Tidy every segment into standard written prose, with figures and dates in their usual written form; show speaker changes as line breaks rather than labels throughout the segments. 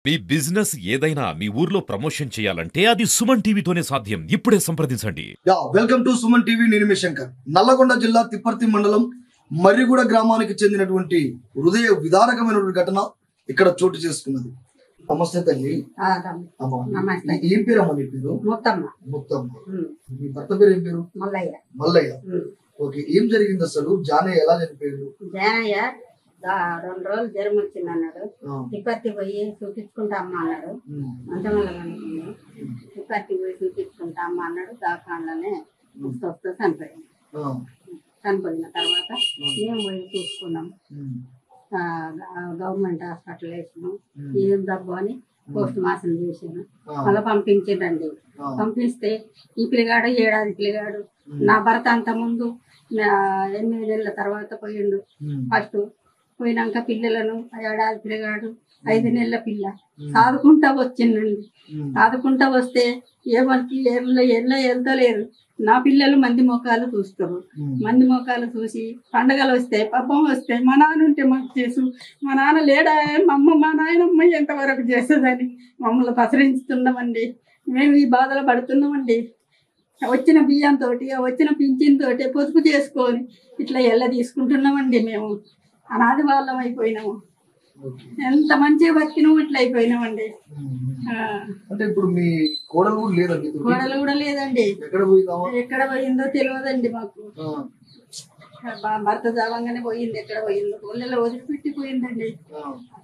మీ business ఏదైనా మీ ఊర్లో promotion చేయాలంటే అది సుమన్ టీవీతోనే సాధ్యం. ఇప్పుడే సంప్రదించండి.
Welcome to Suman TV. నేను మీ శంకర్. నల్లగొండ జిల్లా తిప్పర్తి మండలం మర్రిగూడ గ్రామానికి చెందినటువంటి హృదయ విదారకమైనటువంటి ఘటన ఇక్కడ చోటు చేసుకున్నది. నమస్తే తల్లి. ఏం పేరు అమ్మ? నీ పేరు ముత్తమ్మ. మీ భర్త పేరు ఏం పేరు? మల్లయ్య. ఓకే, ఏం జరిగింది అసలు? జానయ్య ఎలా చనిపోయాడు?
జానయ్య 2 రోజులు జ్వరం వచ్చింది అన్నాడు. తిప్పర్తి పోయి చూపించుకుంటా అమ్మ అన్నాడు. మంచమల్ల తిప్పర్తి పోయి చూపించుకుంటా అమ్మ అన్నాడు. దాకాండనే వస్తూ చనిపోయిన తర్వాత మేము పోయి చూసుకున్నాం. గవర్నమెంట్ హాస్పిటల్ వేసినాం. ఏం దబ్బు అని పోస్ట్ మార్టం చేసాను. మళ్ళీ పంపించిండండి. పంపిస్తే ఈ పిల్లగాడు 7 ఏడాది పిల్లగాడు. నా భర్త అంత ముందు 8 నెలల తర్వాత పోయిండు. ఫస్ట్ పోయినాక పిల్లలను 7 ఏడాది పిల్లగాడు 5 నెలల పిల్ల సాదుకుంటా వచ్చిందండి. సాదుకుంటా వస్తే ఏమని వెళ్తలేదు. నా పిల్లలు మంది మొఖాలు చూస్తారు. మంది మొఖాలు చూసి పండగలు వస్తే పబ్బం వస్తే మా నాన్న ఉంటే మాకు చేసు, మా నాన్న లేడా, మా నాయనమ్మ ఎంతవరకు చేస్తుందని మమ్మల్ని పసరించుతున్నామండి. మేము ఈ బాధలు పడుతున్నామండి. వచ్చిన బియ్యంతో వచ్చిన పింఛన్తో పొదుపు చేసుకొని ఇట్లా ఎల్ల తీసుకుంటున్నామండి. మేము అనాది వాళ్ళం అయిపోయినాము. ఎంత మంచిగా బతికినాము, ఇట్లా అయిపోయినామండి.
అంటే ఇప్పుడు మీ కోడలు కూడా లేదండి?
కోడలు కూడా లేదండి. ఎక్కడ పోయిందో తెలియదండి మాకు. భర్త జావంగానే పోయింది. ఎక్కడ పోయిందో ఊళ్ళలో వదిలిపెట్టి పోయిందండి.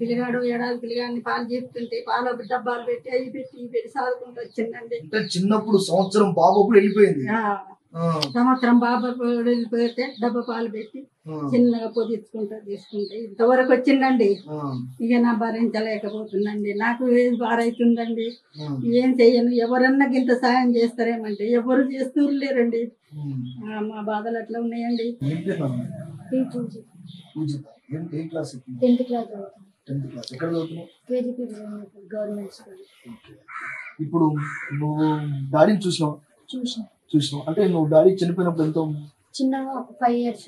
పిల్లగాడు 7 ఏడాది పిల్లగాడిని పాలు చెప్తుంటే పాలు డబ్బాలు పెట్టి అవి పెట్టి ఇవి పెట్టి సాదుకుంటూ వచ్చిందండి.
చిన్నప్పుడు సంవత్సరం బాబు అప్పుడు వెళ్ళిపోయింది.
సంవత్సరం బాబు వెళ్ళిపోతే డబ్బా పాలు పెట్టి చిన్నగా పొదిచ్చుకుంటూ తీసుకుంటే ఇంతవరకు వచ్చిందండి. ఇక నా భరించలేకపోతుందండి. నాకు ఏం బారైతుందండి. ఏం చెయ్యను. ఎవరన్నా ఇంత సాయం చేస్తారేమంటే ఎవరు చేస్తూ లేరండి. మా బాధలు అట్లా ఉన్నాయండి.
ఇప్పుడు నువ్వు డాడీని చూసినావు? చూసినావు అంటే నువ్వు డాడీ చనిపోయినప్పుడు ఎంతో
చిన్నగా 5 ఇయర్స్.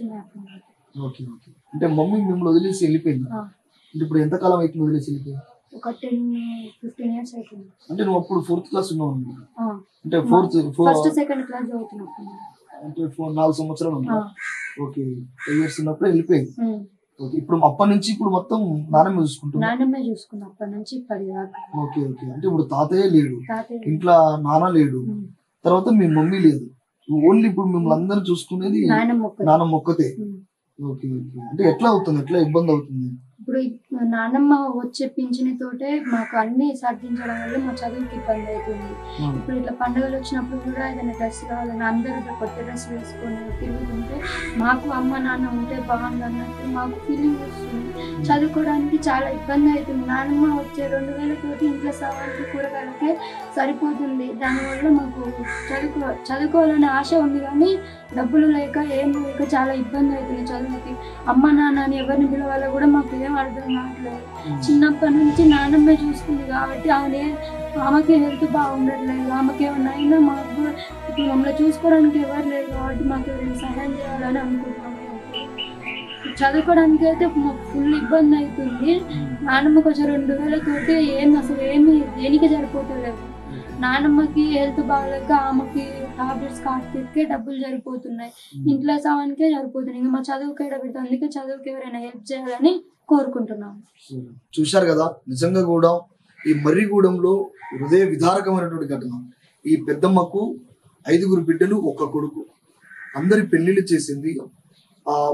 Okay okay. అంటే మమ్మీ మిమ్మల్ని వదిలేసి వెళ్ళిపోయింది. అంటే ఇప్పుడు ఎంత కాలం అవుతుంది వదిలేసి వెళ్ళిపోయింది?
ఒక 10-15 ఇయర్స్ అవుతుంది.
అంటే నువ్వు అప్పుడు 4th క్లాస్ ఉన్నావు అంటే
ఫస్ట్ సెకండ్ క్లాస్ చదువుతున్నప్పుడు
అంటే 4 సంవత్సరాలు ఉన్నా. ఓకే, 5 ఇయర్స్ ఉన్నప్పుడు వెళ్ళిపోయింది. ఓకే, ఇప్పుడు అప్పటి నుంచి ఇప్పుడు మొత్తం నాన్నమ్మ చూసుకుంటున్నా?
నాన్నమ్మే చూసుకున్నా అప్పటి నుంచి ఇప్పటిదాకా.
Okay okay. అంటే ఇప్పుడు తాతయ్య లేడు, ఇంట్లో నాన్న లేడు, తర్వాత మీ మమ్మీ లేదు, ఓన్లీ ఇప్పుడు మిమ్మల్ని అందరూ చూసుకునేది నాన్నమ్మ ఒక్కతే. Okay okay. అంటే ఎట్లా అవుతుంది, ఎట్లా ఇబ్బంది అవుతుంది?
ఇప్పుడు నాన్నమ్మ వచ్చే పింఛనితోటే మాకు అన్ని సాధించడం వల్ల మా చదువుకి ఇబ్బంది అవుతుంది. ఇప్పుడు ఇట్లా పండుగలు వచ్చినప్పుడు కూడా ఏదైనా డ్రెస్ కావాలని అందరూ కొత్త డ్రెస్ వేసుకొని తిరుగుతుంటే మాకు అమ్మ నాన్న ఉంటే బాగుంది అన్నట్టు మాకు ఫీలింగ్ వస్తుంది. చదువుకోవడానికి చాలా ఇబ్బంది అవుతుంది. నాన్నమ్మ వచ్చే 2000 తోటి ఇంట్లో సామాన్లు కూరగాయలకే సరిపోతుంది. దానివల్ల మాకు చదువుకోవాలనే ఆశ ఉంది కానీ డబ్బులు లేక ఏం లేక చాలా ఇబ్బంది అవుతుంది చదువుకి. అమ్మ నాన్న అని ఎవరిని పిలవాలో కూడా మాకు ఏం అర్థం కావట్లేదు. చిన్నప్పటి నుంచి నాన్నమ్మే చూస్తుంది కాబట్టి ఆమెకి హెల్త్ బాగుండట్లేదు. ఆమెకి ఏమన్నా అయినా మాకు ఇప్పుడు మమ్మల్ని చూసుకోవడానికి ఎవరు లేరు కాబట్టి మాకు ఎవరైనా సహాయం చేయాలని అనుకుంటున్నాము. చదువుకోవడానికి అయితే మాకు ఫుల్ ఇబ్బంది అవుతుంది. నాన్నమ్మకి వచ్చే 2000 తోటి అసలు ఏమి దేనికి సరిపోతలేదు. నాన్నమ్మకి హెల్త్ బాగాలేక ఆమెకి టాబ్లెట్స్ కాస్ట్కే డబ్బులు సరిపోతున్నాయి. ఇంట్లో సామాన్కే సరిపోతున్నాయి. ఇంకా మా చదువుకి ఎడబెడుతుంది. అందుకే చదువుకి ఎవరైనా హెల్ప్ చేయాలని కోరుకుంటున్నాము.
చూశారు కదా, నిజంగా కూడా ఈ మర్రిగూడెంలో హృదయ విదారకమైనటువంటి ఘటన. ఈ పెద్దమ్మకు 5 బిడ్డలు, 1 కొడుకు. అందరి పెళ్లిళ్ళు చేసింది.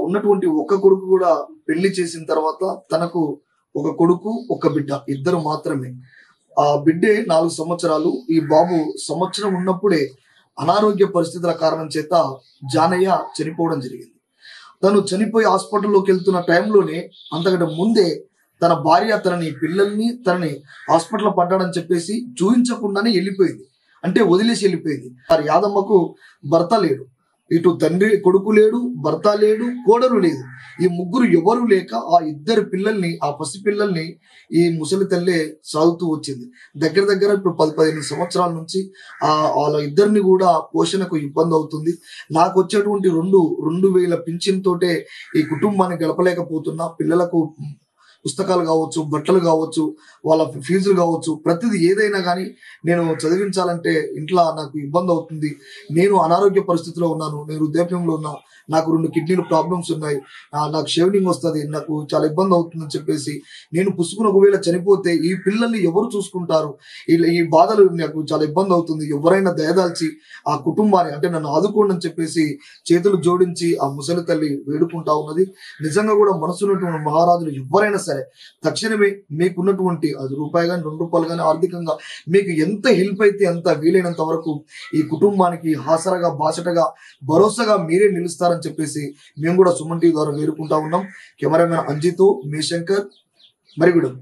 ఉన్నటువంటి 1 కొడుకు కూడా పెళ్లి చేసిన తర్వాత తనకు 1 కొడుకు 1 బిడ్డ, 2 మాత్రమే. ఆ బిడ్డే 4 సంవత్సరాలు. ఈ బాబు సంవత్సరం ఉన్నప్పుడే అనారోగ్య పరిస్థితుల కారణం చేత జానయ్య చనిపోవడం జరిగింది. తను చనిపోయి హాస్పిటల్లోకి వెళ్తున్న టైంలోనే అంతకంటే ముందే తన భార్య తనని హాస్పిటల్ పడ్డాడని చెప్పేసి చూపించకుండానే వెళ్ళిపోయింది. అంటే వదిలేసి వెళ్ళిపోయింది. వారి యాదమ్మకు భర్త లేడు, ఇటు తండ్రి కొడుకు లేడు, భర్త లేడు, కోడలు లేదు. ఈ ముగ్గురు ఎవరు లేక ఆ 2 పిల్లల్ని, ఆ పసి పిల్లల్ని ఈ ముసలి తల్లే సాగుతూ వచ్చింది. దగ్గర ఇప్పుడు 10-15 సంవత్సరాల నుంచి వాళ్ళ 2ని కూడా పోషణకు ఇబ్బంది అవుతుంది. నాకు వచ్చేటువంటి 2000 పింఛన్ తోటే ఈ కుటుంబాన్ని గడపలేకపోతున్నా. పిల్లలకు పుస్తకాలు కావచ్చు, బట్టలు కావచ్చు, వాళ్ళ ఫీజులు కావచ్చు, ప్రతిదీ ఏదైనా కానీ నేను చదివించాలంటే ఇంట్లో నాకు ఇబ్బంది అవుతుంది. నేను అనారోగ్య పరిస్థితిలో ఉన్నాను, నేను వృద్ధాప్యంలో ఉన్నా, నాకు 2 కిడ్నీలు ప్రాబ్లమ్స్ ఉన్నాయి, నాకు షేవింగ్ వస్తుంది, నాకు చాలా ఇబ్బంది అవుతుందని చెప్పేసి నేను పుసుకుని ఒకవేళ చనిపోతే ఈ పిల్లల్ని ఎవరు చూసుకుంటారు, ఈ బాధలు నాకు చాలా ఇబ్బంది అవుతుంది, ఎవరైనా దయదాల్చి ఆ కుటుంబాన్ని అంటే నన్ను ఆదుకోండి అని చెప్పేసి చేతులు జోడించి ఆ ముసలి తల్లి వేడుకుంటా ఉన్నది. నిజంగా కూడా మనసున్నటువంటి మహారాజులు ఎవరైనా సరే తక్షణమే మీకున్నటువంటి అది రూపాయి కానీ ₹2 కానీ ఆర్థికంగా మీకు ఎంత హెల్ప్ అయితే అంత వీలైనంత వరకు ఈ కుటుంబానికి హాసరగా బాసటగా భరోసాగా మీరే నిలుస్తారని చెప్పేసి మేము కూడా సుమన్ టీవీ ద్వారా వేడుకుంటా ఉన్నాం. కెమెరామెన్ అంజిత్, మీ శంకర్, మరిగూడెం.